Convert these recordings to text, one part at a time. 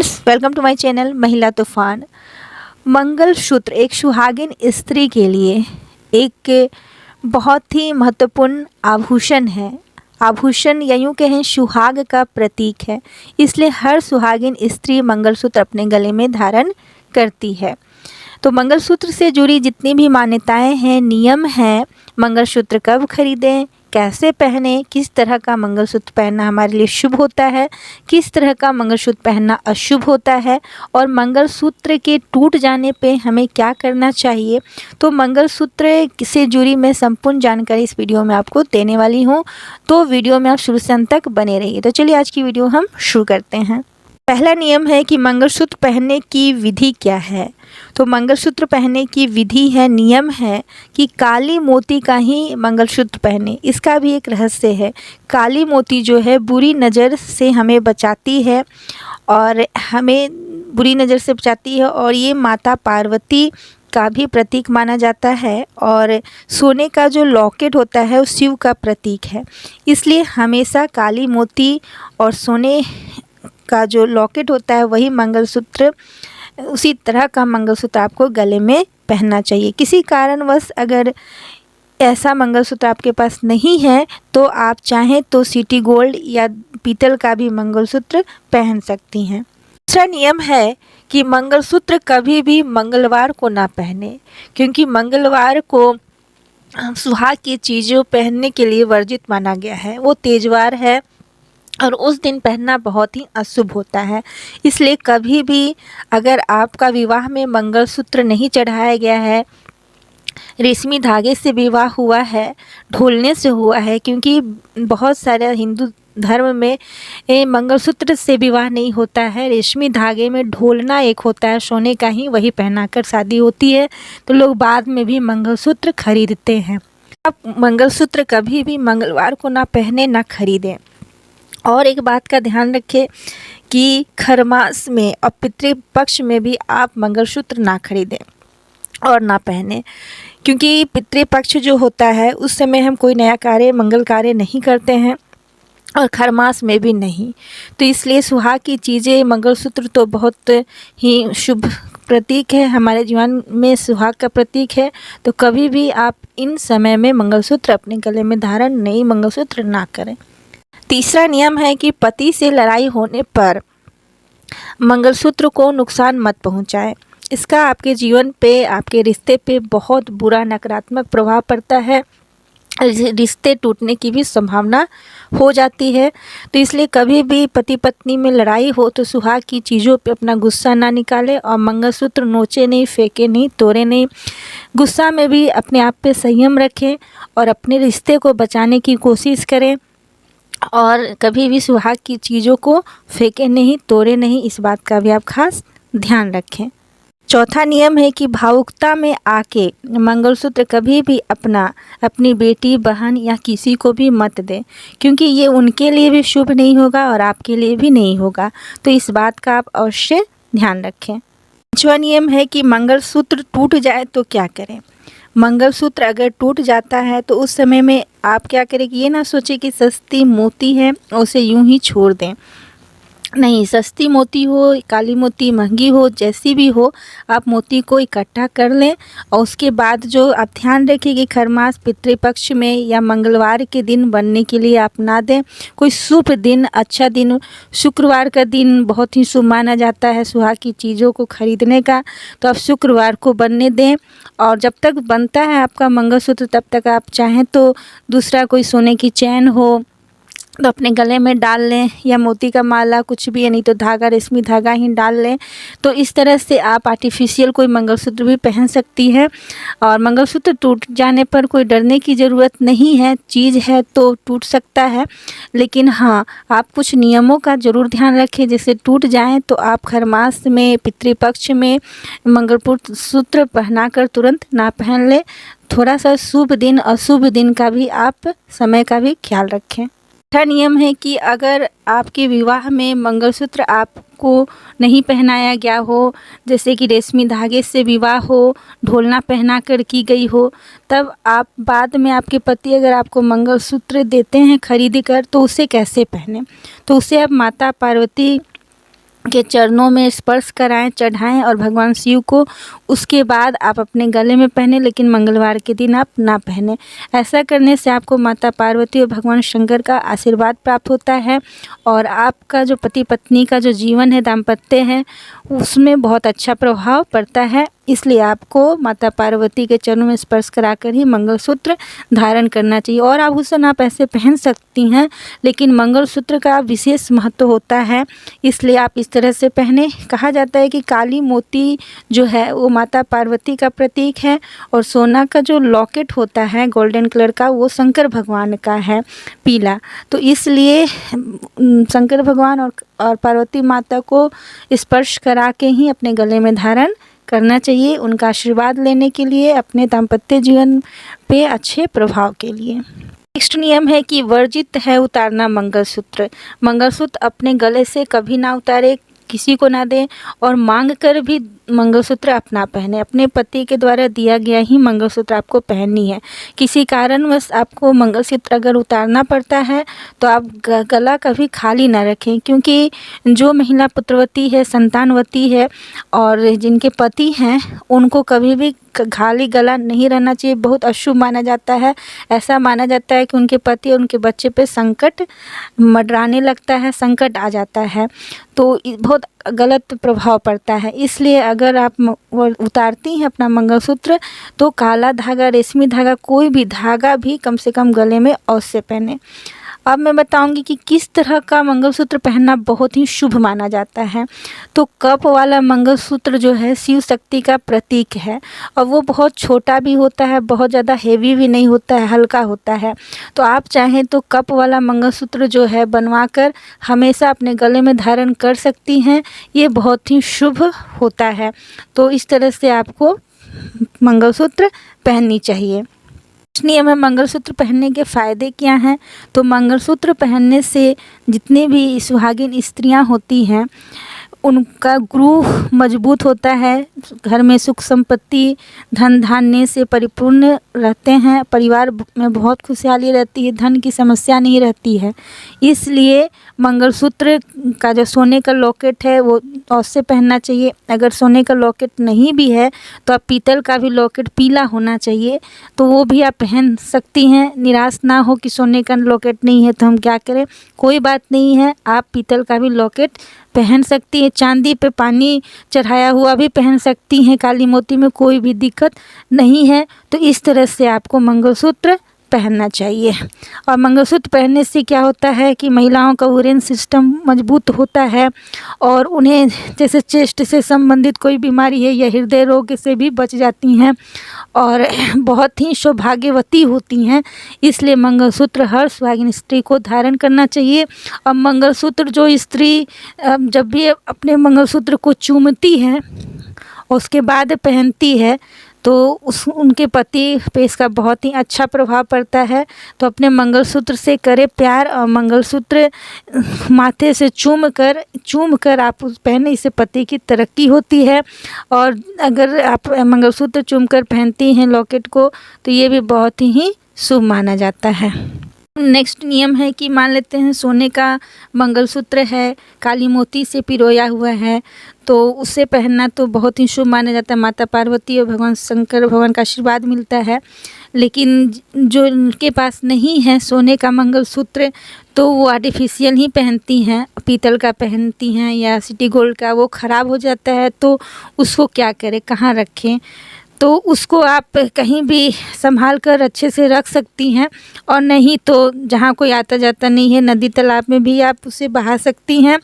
Welcome to my channel महिला तूफान। मंगलसूत्र एक सुहागिन स्त्री के लिए एक बहुत ही महत्वपूर्ण आभूषण है। आभूषण या यूँ कहें सुहाग का प्रतीक है, इसलिए हर सुहागिन स्त्री मंगलसूत्र अपने गले में धारण करती है। तो मंगलसूत्र से जुड़ी जितनी भी मान्यताएं हैं, नियम हैं, मंगलसूत्र कब खरीदें, कैसे पहने, किस तरह का मंगलसूत्र पहनना हमारे लिए शुभ होता है, किस तरह का मंगलसूत्र पहनना अशुभ होता है, और मंगलसूत्र के टूट जाने पे हमें क्या करना चाहिए। तो मंगलसूत्र से जुड़ी मैं संपूर्ण जानकारी इस वीडियो में आपको देने वाली हूँ, तो वीडियो में आप शुरू से अंत तक बने रहिए। तो चलिए आज की वीडियो हम शुरू करते हैं। पहला नियम है कि मंगलसूत्र पहनने की विधि क्या है। तो मंगलसूत्र पहनने की विधि है, नियम है कि काली मोती का ही मंगलसूत्र पहने। इसका भी एक रहस्य है। काली मोती जो है बुरी नज़र से हमें बचाती है और और ये माता पार्वती का भी प्रतीक माना जाता है, और सोने का जो लॉकेट होता है वो शिव का प्रतीक है। इसलिए हमेशा काली मोती और सोने का जो लॉकेट होता है वही मंगलसूत्र, उसी तरह का मंगलसूत्र आपको गले में पहनना चाहिए। किसी कारणवश अगर ऐसा मंगलसूत्र आपके पास नहीं है तो आप चाहें तो सिटी गोल्ड या पीतल का भी मंगलसूत्र पहन सकती हैं। दूसरा नियम है कि मंगलसूत्र कभी भी मंगलवार को ना पहने, क्योंकि मंगलवार को सुहाग की चीज़ों पहनने के लिए वर्जित माना गया है। वो तेजवार है और उस दिन पहनना बहुत ही अशुभ होता है। इसलिए कभी भी अगर आपका विवाह में मंगलसूत्र नहीं चढ़ाया गया है, रेशमी धागे से विवाह हुआ है, ढोलने से हुआ है, क्योंकि बहुत सारे हिंदू धर्म में मंगलसूत्र से विवाह नहीं होता है, रेशमी धागे में ढोलना एक होता है, सोने का ही, वही पहनाकर शादी होती है। तो लोग बाद में भी मंगलसूत्र खरीदते हैं। आप मंगलसूत्र कभी भी मंगलवार को ना पहने ना खरीदें। और एक बात का ध्यान रखें कि खरमास में और पितृपक्ष में भी आप मंगलसूत्र ना खरीदें और ना पहने, क्योंकि पितृपक्ष जो होता है उस समय हम कोई नया कार्य, मंगल कार्य नहीं करते हैं, और खरमास में भी नहीं। तो इसलिए सुहाग की चीज़ें, मंगलसूत्र तो बहुत ही शुभ प्रतीक है, हमारे जीवन में सुहाग का प्रतीक है। तो कभी भी आप इन समय में मंगलसूत्र अपने गले में धारण, नई मंगलसूत्र ना करें। तीसरा नियम है कि पति से लड़ाई होने पर मंगलसूत्र को नुकसान मत पहुंचाएं। इसका आपके जीवन पे, आपके रिश्ते पे बहुत बुरा नकारात्मक प्रभाव पड़ता है। रिश्ते टूटने की भी संभावना हो जाती है। तो इसलिए कभी भी पति पत्नी में लड़ाई हो तो सुहाग की चीज़ों पे अपना गुस्सा ना निकालें, और मंगलसूत्र नोचे नहीं, फेंके नहीं, तोड़े नहीं। गुस्सा में भी अपने आप पे संयम रखें और अपने रिश्ते को बचाने की कोशिश करें, और कभी भी सुहाग की चीज़ों को फेंके नहीं, तोड़े नहीं। इस बात का भी आप खास ध्यान रखें। चौथा नियम है कि भावुकता में आके मंगलसूत्र कभी भी अपनी बेटी, बहन या किसी को भी मत दें, क्योंकि ये उनके लिए भी शुभ नहीं होगा और आपके लिए भी नहीं होगा। तो इस बात का आप अवश्य ध्यान रखें। पांचवा नियम है कि मंगलसूत्र टूट जाए तो क्या करें। मंगलसूत्र अगर टूट जाता है तो उस समय में आप क्या करें कि ये ना सोचें कि सस्ती मोती है और उसे यूं ही छोड़ दें। नहीं, सस्ती मोती हो, काली मोती, महंगी हो, जैसी भी हो, आप मोती को इकट्ठा कर लें, और उसके बाद जो आप ध्यान रखें कि खरमास, पितृपक्ष में या मंगलवार के दिन बनने के लिए आप ना दें। कोई शुभ दिन, अच्छा दिन, शुक्रवार का दिन बहुत ही शुभ माना जाता है सुहाग की चीज़ों को खरीदने का। तो आप शुक्रवार को बनने दें, और जब तक बनता है आपका मंगलसूत्र तब तक आप चाहें तो दूसरा कोई सोने की चैन हो तो अपने गले में डाल लें, या मोती का माला, कुछ भी, नहीं तो धागा, रेशमी धागा ही डाल लें। तो इस तरह से आप आर्टिफिशियल कोई मंगलसूत्र भी पहन सकती हैं। और मंगलसूत्र टूट जाने पर कोई डरने की ज़रूरत नहीं है, चीज़ है तो टूट सकता है, लेकिन हाँ, आप कुछ नियमों का ज़रूर ध्यान रखें। जैसे टूट जाएँ तो आप खरमास में, पितृपक्ष में मंगलसूत्र पहना कर तुरंत ना पहन लें। थोड़ा सा शुभ दिन, अशुभ दिन का भी आप समय का भी ख्याल रखें। छठा नियम है कि अगर आपके विवाह में मंगलसूत्र आपको नहीं पहनाया गया हो, जैसे कि रेशमी धागे से विवाह हो, ढोलना पहना कर की गई हो, तब आप बाद में आपके पति अगर आपको मंगलसूत्र देते हैं खरीद कर, तो उसे कैसे पहने। तो उसे आप माता पार्वती के चरणों में स्पर्श कराएं, चढ़ाएं और भगवान शिव को उसके बाद आप अपने गले में पहने, लेकिन मंगलवार के दिन आप ना पहने। ऐसा करने से आपको माता पार्वती और भगवान शंकर का आशीर्वाद प्राप्त होता है और आपका जो पति पत्नी का जो जीवन है, दाम्पत्य है, उसमें बहुत अच्छा प्रभाव पड़ता है। इसलिए आपको माता पार्वती के चरणों में स्पर्श कराकर ही मंगलसूत्र धारण करना चाहिए। और आभूषण आप ऐसे पहन सकती हैं, लेकिन मंगलसूत्र का विशेष महत्व होता है, इसलिए आप इस तरह से पहने। कहा जाता है कि काली मोती जो है वो माता पार्वती का प्रतीक है और सोना का जो लॉकेट होता है गोल्डन कलर का, वो शंकर भगवान का है, पीला। तो इसलिए शंकर भगवान और पार्वती माता को स्पर्श करा के ही अपने गले में धारण करना चाहिए, उनका आशीर्वाद लेने के लिए, अपने दाम्पत्य जीवन पे अच्छे प्रभाव के लिए। नेक्स्ट नियम है कि वर्जित है उतारना मंगलसूत्र। मंगलसूत्र अपने गले से कभी ना उतारे, किसी को ना दें और मांग कर भी मंगलसूत्र अपना पहने। अपने पति के द्वारा दिया गया ही मंगलसूत्र आपको पहननी है। किसी कारणवश आपको मंगलसूत्र अगर उतारना पड़ता है तो आप गला कभी खाली ना रखें, क्योंकि जो महिला पुत्रवती है, संतानवती है और जिनके पति हैं, उनको कभी भी खाली गला नहीं रहना चाहिए। बहुत अशुभ माना जाता है। ऐसा माना जाता है कि उनके पति और उनके बच्चे पे संकट मंडराने लगता है, संकट आ जाता है, तो बहुत गलत प्रभाव पड़ता है। इसलिए अगर आप उतारती हैं अपना मंगलसूत्र तो काला धागा, रेशमी धागा, कोई भी धागा भी कम से कम गले में अवश्य पहने। अब मैं बताऊंगी कि किस तरह का मंगलसूत्र पहनना बहुत ही शुभ माना जाता है। तो कप वाला मंगलसूत्र जो है शिव शक्ति का प्रतीक है और वो बहुत छोटा भी होता है, बहुत ज़्यादा हेवी भी नहीं होता है, हल्का होता है। तो आप चाहें तो कप वाला मंगलसूत्र जो है बनवा कर हमेशा अपने गले में धारण कर सकती हैं, ये बहुत ही शुभ होता है। तो इस तरह से आपको मंगलसूत्र पहननी चाहिए। नियम है मंगलसूत्र पहनने के फ़ायदे क्या हैं। तो मंगलसूत्र पहनने से जितने भी सुहागिन स्त्रियां होती हैं उनका गृह मजबूत होता है, घर में सुख संपत्ति, धन धान्य से परिपूर्ण रहते हैं, परिवार में बहुत खुशहाली रहती है, धन की समस्या नहीं रहती है। इसलिए मंगलसूत्र का जो सोने का लॉकेट है वो अवश्य पहनना चाहिए। अगर सोने का लॉकेट नहीं भी है तो आप पीतल का भी लॉकेट, पीला होना चाहिए, तो वो भी आप पहन सकती हैं। निराश ना हो कि सोने का लॉकेट नहीं है तो हम क्या करें, कोई बात नहीं है, आप पीतल का भी लॉकेट पहन सकती हैं। चांदी पे पानी चढ़ाया हुआ भी पहन सकती हैं, काली मोती में कोई भी दिक्कत नहीं है। तो इस तरह से आपको मंगलसूत्र पहनना चाहिए। और मंगलसूत्र पहनने से क्या होता है कि महिलाओं का ओरियन सिस्टम मजबूत होता है और उन्हें जैसे चेस्ट से संबंधित कोई बीमारी है या हृदय रोग से भी बच जाती हैं और बहुत ही सौभाग्यवती होती हैं। इसलिए मंगलसूत्र हर सुहागिन स्त्री को धारण करना चाहिए। और मंगलसूत्र जो स्त्री जब भी अपने मंगलसूत्र को चूमती है और उसके बाद पहनती है तो उनके पति पे इसका बहुत ही अच्छा प्रभाव पड़ता है। तो अपने मंगलसूत्र से करें प्यार और मंगलसूत्र माथे से चूम कर आप पहने, इससे पति की तरक्की होती है। और अगर आप मंगलसूत्र चूम कर पहनती हैं लॉकेट को तो ये भी बहुत ही शुभ माना जाता है। नेक्स्ट नियम है कि मान लेते हैं सोने का मंगलसूत्र है, काली मोती से पिरोया हुआ है, तो उसे पहनना तो बहुत ही शुभ माना जाता है। माता पार्वती और भगवान शंकर भगवान का आशीर्वाद मिलता है। लेकिन जो उनके पास नहीं है सोने का मंगलसूत्र तो वो आर्टिफिशियल ही पहनती हैं, पीतल का पहनती हैं या सिटी गोल्ड का, वो ख़राब हो जाता है तो उसको क्या करें, कहाँ रखें। तो उसको आप कहीं भी संभाल कर अच्छे से रख सकती हैं और नहीं तो जहाँ कोई आता जाता नहीं है, नदी तालाब में भी आप उसे बहा सकती हैं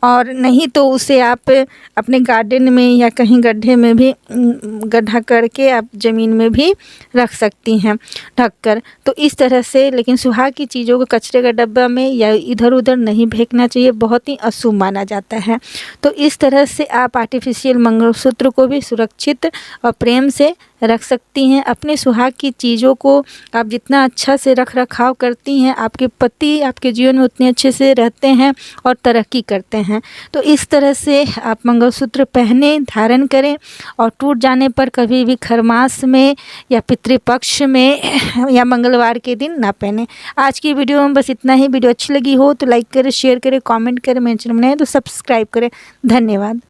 और नहीं तो उसे आप अपने गार्डन में या कहीं गड्ढे में भी गड्ढा करके आप ज़मीन में भी रख सकती हैं ढक कर। तो इस तरह से, लेकिन सुहाग की चीज़ों को कचरे का डब्बा में या इधर उधर नहीं फेंकना चाहिए, बहुत ही अशुभ माना जाता है। तो इस तरह से आप आर्टिफिशियल मंगलसूत्र को भी सुरक्षित और प्रेम से रख सकती हैं। अपने सुहाग की चीज़ों को आप जितना अच्छा से रख रखाव करती हैं, आपके पति आपके जीवन में उतने अच्छे से रहते हैं और तरक्की करते हैं। तो इस तरह से आप मंगलसूत्र पहने, धारण करें और टूट जाने पर कभी भी खरमास में या पितृपक्ष में या मंगलवार के दिन ना पहने। आज की वीडियो में बस इतना ही। वीडियो अच्छी लगी हो तो लाइक करें, शेयर करें, कमेंट करें। मेरे चैनल में नए हैं तो सब्सक्राइब करें। धन्यवाद।